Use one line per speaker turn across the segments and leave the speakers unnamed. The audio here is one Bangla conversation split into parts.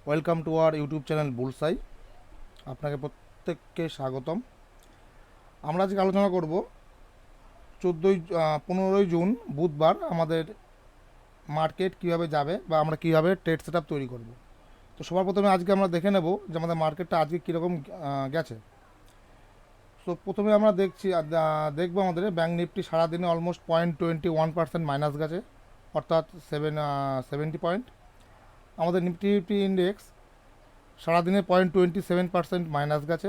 Welcome to our YouTube channel Bullseye. আপনাকে প্রত্যেককে স্বাগতম। আমরা আজকে আলোচনা করব 15ই জুন বুধবার আমাদের মার্কেট কিভাবে যাবে বা আমরা কিভাবে ট্রেড সেটআপ তৈরি করব। তো সবার প্রথমে আজকে আমরা দেখে নেব যে আমাদের মার্কেটটা আজকে কীরকম গেছে। তো প্রথমে আমরা দেখবো আমাদের ব্যাঙ্ক নিফটি সারাদিনে অলমোস্ট 0.21% মাইনাস গেছে, অর্থাৎ 70 পয়েন্ট। আমাদের নিফটি ফিফটি ইন্ডেক্স সারাদিনে 0.27% মাইনাস গেছে,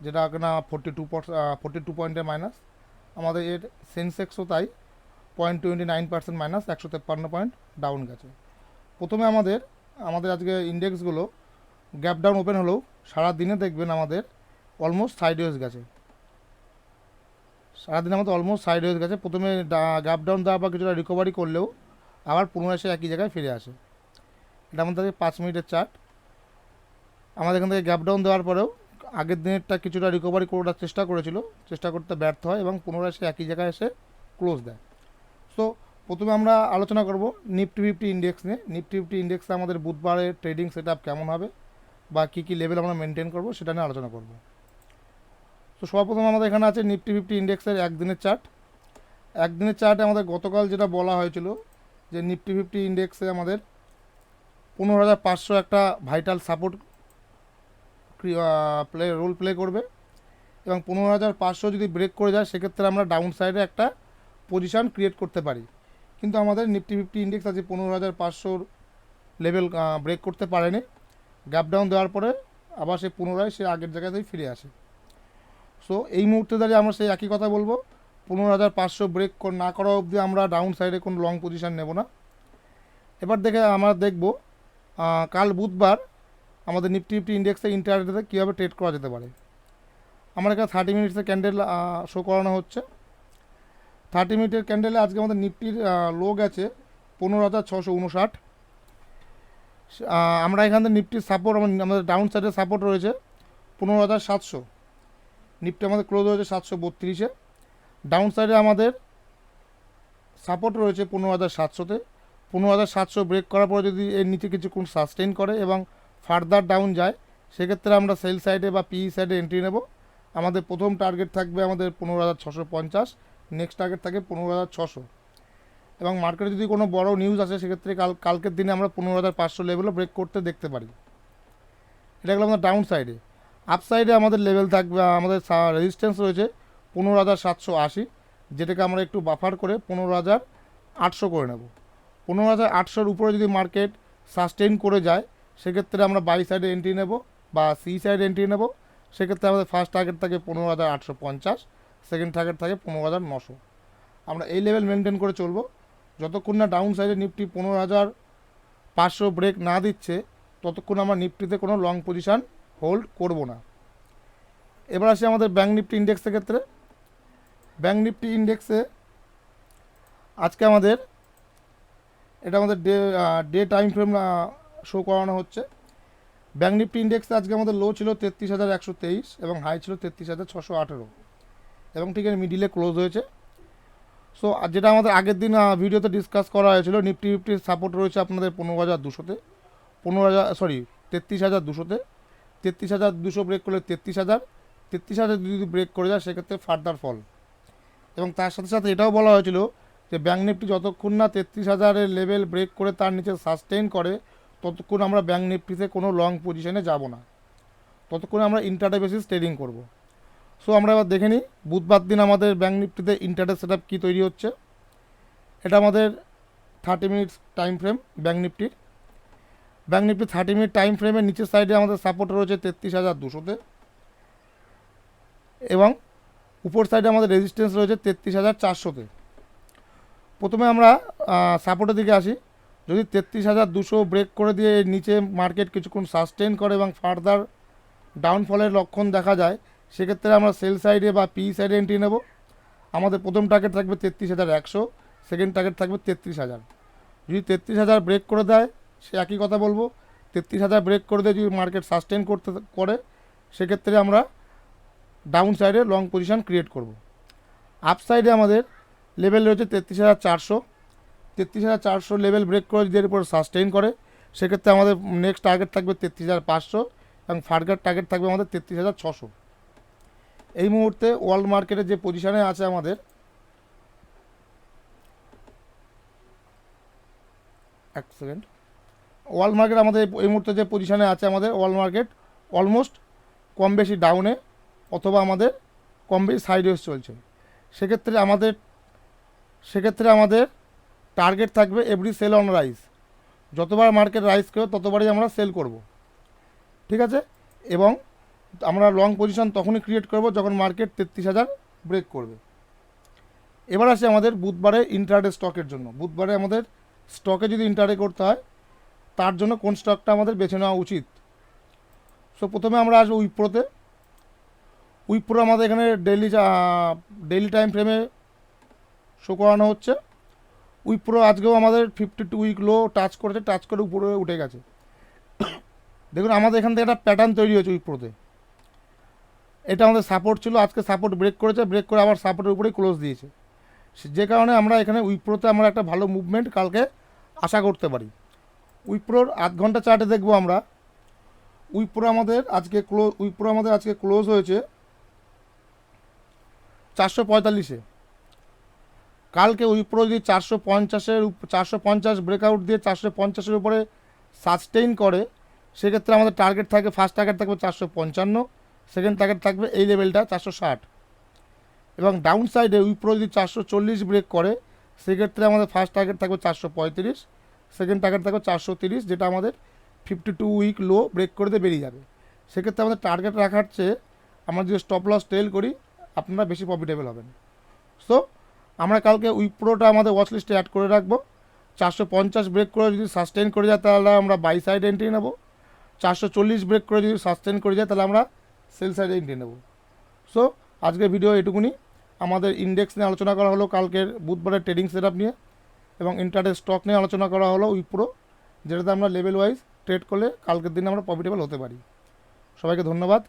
যেটা কিনা 42 পয়েন্টের মাইনাস। আমাদের এর সেন্সেক্সও তাই 0.29% মাইনাস, 153 পয়েন্ট ডাউন গেছে। প্রথমে আমাদের আজকে ইন্ডেক্সগুলো গ্যাপ ডাউন ওপেন হলেও সারাদিনে দেখবেন আমাদের অলমোস্ট সাইডওয়েজ গেছে। সারাদিনে আমাদের অলমোস্ট সাইডওয়েজ গেছে। প্রথমে গ্যাপ ডাউন দেওয়ার পর কিছুটা রিকভারি করলেও আবার পুনরায় এসে একই জায়গায় ফিরে আসে। এটা আমাদের 5 মিনিটের চার্ট। আমাদের এখান থেকে গ্যাপ ডাউন দেওয়ার পরেও আগের দিনেরটা কিছুটা রিকভারি করার চেষ্টা করতে ব্যর্থ হয় এবং পুনরায় সে একই জায়গায় এসে ক্লোজ দেয়। সো প্রথমে আমরা আলোচনা করব নিফটি ফিফটি ইন্ডেক্স নিয়ে। নিফটি ফিফটি ইন্ডেক্সে আমাদের বুধবারের ট্রেডিং সেট আপ কেমন হবে বা কী কী লেভেল আমরা মেনটেন করব সেটা নিয়ে আলোচনা করব। তো সর্বপ্রথম আমাদের এখানে আছে নিফটি ফিফটি ইন্ডেক্সের একদিনের চার্ট। একদিনের চার্টে আমাদের গতকাল যেটা বলা হয়েছিল যে নিফটি ফিফটি ইন্ডেক্সে আমাদের 15,500 একটা ভাইটাল সাপোর্ট রোল প্লে করবে এবং 15,500 যদি ব্রেক করে যায় সেক্ষেত্রে আমরা ডাউন সাইডে একটা পজিশান ক্রিয়েট করতে পারি। কিন্তু আমাদের নিফটি ফিফটি ইন্ডেক্স আছে 15,500 লেভেল ব্রেক করতে পারেনি। গ্যাপ ডাউন দেওয়ার পরে আবার সে পুনরায় সে আগের জায়গাতেই ফিরে আসে। সো এই মুহূর্তে দাঁড়িয়ে আমরা সেই একই কথা বলবো, 15,500 ব্রেক না করা অবধি আমরা ডাউন সাইডে কোনো লং পজিশান নেব না। এবার আমরা দেখব কাল বুধবার আমাদের নিফটি ফিফটি ইন্ডেক্সে ইন্টারডেতে কীভাবে ট্রেড করা যেতে পারে। আমার এখানে 30 মিনিটসের ক্যান্ডেল শো করানো হচ্ছে। 30 মিনিটের ক্যান্ডেলে আজকে আমাদের নিফটির লো গেছে 15,659। আমরা এখান থেকে নিফটির সাপোর্ট আমাদের ডাউন সাইডে সাপোর্ট রয়েছে 15,700। নিফটি আমাদের ক্লোজ হয়েছে 732-এ। ডাউন সাইডে আমাদের সাপোর্ট রয়েছে 15,700-তে। 15,700 ব্রেক করার পরে যদি এর নিচে কিছুক্ষণ সাস্টেইন করে এবং ফার্দার ডাউন যায় সেক্ষেত্রে আমরা সেল সাইডে বা পিই সাইডে এন্ট্রি নেব। আমাদের প্রথম টার্গেট থাকবে আমাদের 15,650, নেক্সট টার্গেট থাকে 15,600। এবং মার্কেটে যদি কোনো বড় নিউজ আসে সেক্ষেত্রে কালকের দিনে আমরা 15,500 লেভেলও ব্রেক করতে দেখতে পারি। এটা গেলো আমাদের ডাউন সাইডে। আপ সাইডে আমাদের লেভেল থাকবে, আমাদের রেজিস্ট্যান্স রয়েছে 15,780, যেটাকে আমরা একটু বাফার করে 15,800 করে নেব। 15,800-র উপরে যদি মার্কেট সাস্টেইন করে যায় সেক্ষেত্রে আমরা বাই সাইডে এন্ট্রি নেব বা সি সাইডে এন্ট্রি নেব। সেক্ষেত্রে আমাদের ফার্স্ট টার্গেট থাকে 15,850, সেকেন্ড টার্গেট থাকে 15,900। আমরা এই লেভেল মেনটেন করে চলবো যতক্ষণ না ডাউন সাইডে নিফটি 15,500 ব্রেক না দিচ্ছে ততক্ষণ আমরা নিফটিতে কোনো লং পজিশান হোল্ড করব না। এবার আসি আমাদের ব্যাঙ্ক নিফটি ইন্ডেক্সের ক্ষেত্রে। ব্যাঙ্ক নিফটি ইন্ডেক্সে আজকে আমাদের ডে টাইম ফ্রেম শো করানো হচ্ছে। ব্যাঙ্ক নিফটি ইন্ডেক্সে আজকে আমাদের লো ছিল 33,123 এবং হাই ছিল 33,618 এবং ঠিক এর মিডিলে ক্লোজ হয়েছে। সো যেটা আমাদের আগের দিন ভিডিওতে ডিসকাস করা হয়েছিল, নিফটি ফিফটির সাপোর্ট রয়েছে আপনাদের 15,200-তে, 33,200-তে। 33,200 ব্রেক করলে 33,000 যদি ব্রেক করে যায় সেক্ষেত্রে ফার্দার ফল। এবং তার সাথে সাথে এটাও বলা হয়েছিল যে ব্যাঙ্ক নিফটি যতক্ষণ না 33,000-এর লেভেল ব্রেক করে তার নিচে সাস্টেইন করে ততক্ষণ আমরা ব্যাঙ্ক নিফটিতে কোনো লং পজিশনে যাব না, ততক্ষণ আমরা ইন্টারডে বেসিস ট্রেডিং করব। সো আমরা এবার দেখে নিই বুধবার দিন আমাদের ব্যাঙ্ক নিফটিতে ইন্টারডে সেট আপ কী তৈরি হচ্ছে। এটা আমাদের 30 মিনিটস টাইম ফ্রেম ব্যাঙ্ক নিফটির। ব্যাঙ্ক নিফটি 30 মিনিট টাইম ফ্রেমের নিচের সাইডে আমাদের সাপোর্ট রয়েছে 33,200-তে এবং উপর সাইডে আমাদের রেজিস্ট্যান্স রয়েছে 33,400-তে। প্রথমে আমরা সাপোর্টের দিকে আসি। যদি 33,200 ব্রেক করে দিয়ে নিচে মার্কেট কিছুক্ষণ সাস্টেইন করে এবং ফার্দার ডাউনফলের লক্ষণ দেখা যায় সেক্ষেত্রে আমরা সেল সাইডে বা পি সাইডে এন্ট্রি নেব। আমাদের প্রথম টার্গেট থাকবে 33,100, সেকেন্ড টার্গেট থাকবে 33,000। যদি 33,000 ব্রেক করে দেয় সে একই কথা বলবো, 33,000 ব্রেক করে দিয়ে যদি মার্কেট সাস্টেইন করে সেক্ষেত্রে আমরা ডাউন সাইডে লং পজিশান ক্রিয়েট করব। আপ সাইডে আমাদের লেভেল রয়েছে 33,400। 33,400 লেভেল ব্রেক করে যদি এর উপর সাস্টেইন করে সেক্ষেত্রে আমাদের নেক্সট টার্গেট থাকবে 33,500 এবং ফার্দার টার্গেট থাকবে আমাদের 33,600। এই মুহূর্তে ওয়ার্ল্ড মার্কেটে যে পজিশানে আছে আমাদের, এক সেকেন্ড, ওয়ার্ল্ড মার্কেট আমাদের এই মুহূর্তে যে পজিশানে আছে আমাদের ওয়ার্ল্ড মার্কেট অলমোস্ট কম বেশি ডাউনে অথবা আমাদের কম বেশি সাইডওয়েজ চলছে। সেক্ষেত্রে আমাদের টার্গেট থাকবে এভরি সেল অন রাইজ, যতবার মার্কেট রাইজ করবে ততবারই আমরা সেল করব, ঠিক আছে। এবং আমরা লং পজিশন তখনই ক্রিয়েট করব যখন মার্কেট 33,000 ব্রেক করবে। এবার আসে আমাদের বুধবারে ইন্ট্রাডে স্টকের জন্য। বুধবারে আমাদের স্টকে যদি ইন্ট্রাডে করতে হয় তার জন্য কোন স্টকটা আমাদের বেছে নেওয়া উচিত। সো প্রথমে আমরা আসবো উইপ্রোতে। উইপ্রো আমাদের এখানে ডেইলি টাইম ফ্রেমে শো করানো হচ্ছে। উইপ্রো আজকেও আমাদের 52 উইক লো টাচ করেছে, টাচ করে উপরে উঠে গেছে। দেখুন আমাদের এখান থেকে একটা প্যাটার্ন তৈরি হয়েছে উইপ্রোতে। এটা আমাদের সাপোর্ট ছিল, আজকে সাপোর্ট ব্রেক করেছে, ব্রেক করে আবার সাপোর্টের উপরেই ক্লোজ দিয়েছে। যে কারণে আমরা এখানে উইপ্রোতে আমরা একটা ভালো মুভমেন্ট কালকে আশা করতে পারি। উইপ্রোর আধ ঘন্টা চার্টে দেখবো আমরা উইপ্রো আমাদের আজকে ক্লোজ হয়েছে 445-এ। কালকে উইপ্রো যদি 450 ব্রেকআউট দিয়ে 450-এর উপরে সাস্টেইন করে, সেক্ষেত্রে আমাদের টার্গেট থাকে, ফার্স্ট টার্গেট থাকবে 455, সেকেন্ড টার্গেট থাকবে এই লেভেলটা 460। এবং ডাউন সাইডে উইপ্রো যদি 440 ব্রেক করে, সেক্ষেত্রে আমাদের ফার্স্ট টার্গেট থাকবে 435, সেকেন্ড টার্গেট থাকবে 430, যেটা আমাদের 52 উইক লো ব্রেক করে দিয়ে বেরিয়ে যাবে। সেক্ষেত্রে আমাদের টার্গেট রাখার চেয়ে আমরা যদি স্টপ লস টেল করি আপনারা বেশি প্রফিটেবল হবেন। সো আমরা কালকে উইপ্রোটা আমাদের ওয়াচ লিস্টে অ্যাড করে রাখবো। 450 ব্রেক করে যদি সাস্টেইন করে যায় তাহলে আমরা বাই সাইড এন্ট্রি নেব। 440 ব্রেক করে যদি সাস্টেইন করে যায় তাহলে আমরা সেল সাইডে এন্ট্রি নেব। সো আজকের ভিডিও এটুকুনি। আমাদের ইন্ডেক্স নিয়ে আলোচনা করা হলো, কালকের বুধবারের ট্রেডিং সেটআপ নিয়ে, এবং ইন্টারডে স্টক নিয়ে আলোচনা করা হলো উইপ্রো, যেটাতে আমরা লেভেল ওয়াইজ ট্রেড করলে কালকের দিনে আমরা প্রফিটেবল হতে পারি। সবাইকে ধন্যবাদ।